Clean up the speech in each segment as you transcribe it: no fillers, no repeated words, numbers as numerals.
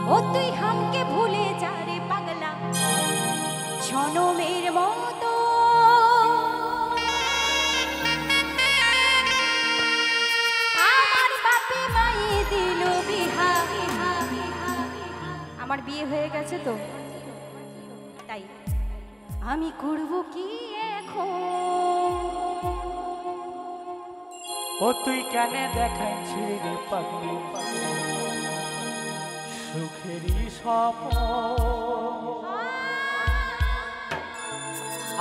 ও তুই হামকে ভুলে যা রে পাগলা জনমের মতো আমার বাপে মায়ে দিল বিহা আমার বিয়ে হয়ে গেছে তো তাই আমি করব কি এখন ও তুই কেন দেখাচ্ছিস রে পাগলি সুখেরই স্বপ্ন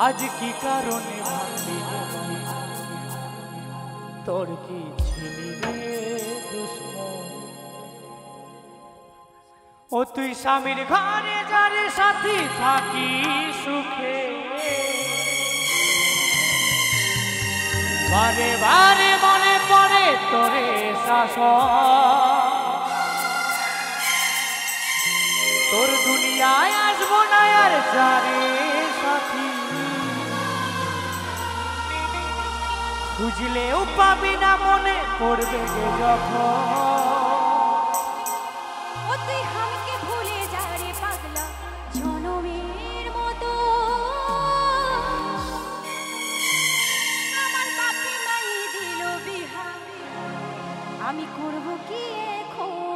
আজ কি কারণে ভাবলি তোর কি ছিলি রে দুশ্মন ও তুই স্বামীর ঘরে যারে সাথী থাকি সুখে বারে বারে মনে পড়ে তোরে শাসন তোর দুনিয়ায় আসবো না আর যারে সাথী খুঁজলেও পাবি না মনে পড়বে যে যখন ও তুই হামকে ভুলে যা রে পাগলা জনমের মতো আমার বাপে মাই দিল বিহা আমি করব কি এখন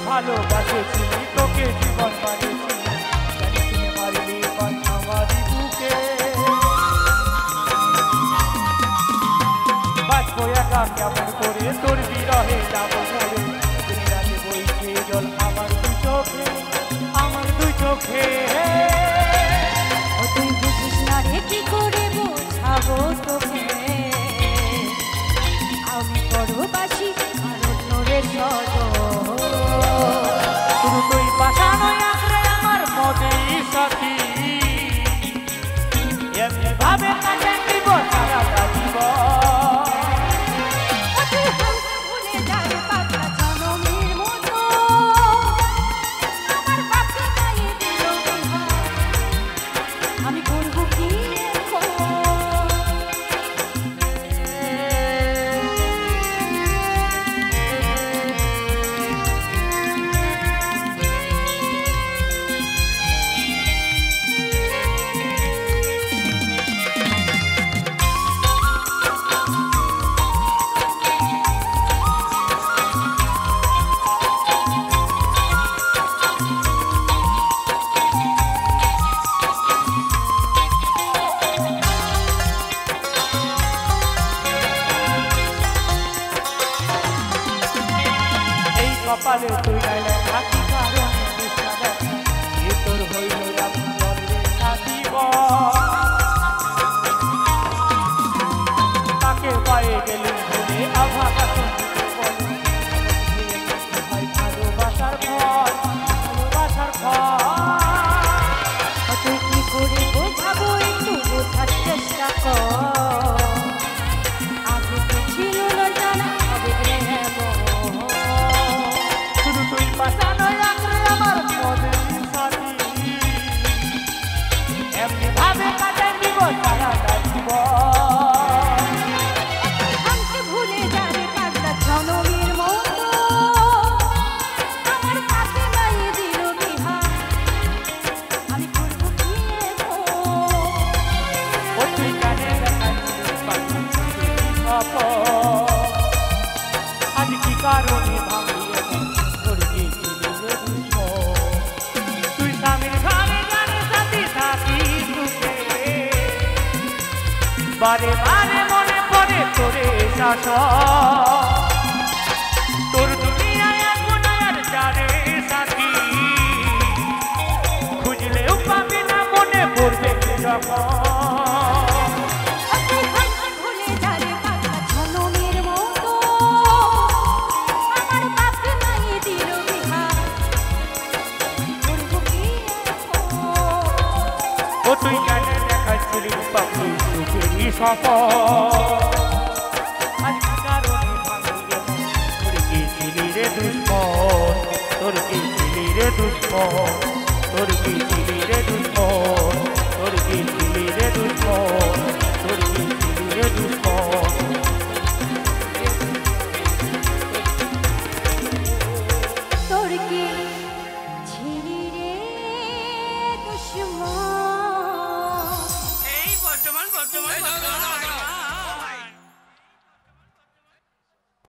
ভালোবাসেছিলি তোকে জীবন বানিয়েছি মারলি আমারই বুকে বাঁচবো একা কেমন করে তোর বিরহে যাবো মরে দিন রাতে বইছে জল আমার দুই চোখে তুই বুঝিস না রে কি করে বোঝাবো তোকে আমি পরবাসী আর অন্যরে শুধু তুই বাসানো আঁকড়ে আমার মনেই সাথী এমনি ভাবে কাজে দিব সারাটা জীবন ভুলে যায় পাগলা জনমের মতো আমার বাপকে গায়ে দিল বিহা কপালে তুই নাইলে থাকি কারণ বিছানা এ তোর হইল আমি বলে থাকিব তাকে পায়ে গেলি ভুলে আভাটা ভালোবাসার ফল ভালোবাসার ফল তুই কি করে বোঝাবো একটু বোঝার চেষ্টা কর আগে তো ছিল না জানা হবে শুধু তুই বাঁচানো রাখলে আমার মনের সাথী এমনি ভাবে কাটে দিব সারাটা জীবন আমাকে ভুলে যাবে পাগলা জনমের মতো আমার কাছে নাই দিল বিহার আমি করবো কি ও তুই কানে দেখাচ্ছিস পাখি আজ কি কারণে ভাঙিয়ে তোর গেছিলি রে দুশ্মন তুই স্বামীর ঘরে জানে সাথী থাকি সুখে বারে বারে মনে পড়ে তোরে শাসন তোর দুনিয়ায় এখন আর জানে সাথী খুঁজলেও পাবি না মনে পড়বে যখন ভুলে যাবে পাগলা জনমের মতো আমার কাছে নাই দিল বিহার করবো কি ও তুই কেন দেখাচ্ছিলি পাখি সুখেরই সফল আজ কি কারণে ভাঙিয়ে তোর গেছিলি রে দুশ্মন তোর গেছিলি রে দুশ্মন তোর গেছিলি রে দুশ্মন তোর গেছিলি রে দুশ্মন তোর গেছিলি রে দুশ্মন তোর কি ছিলি রে দুশ্মন এই বর্তমান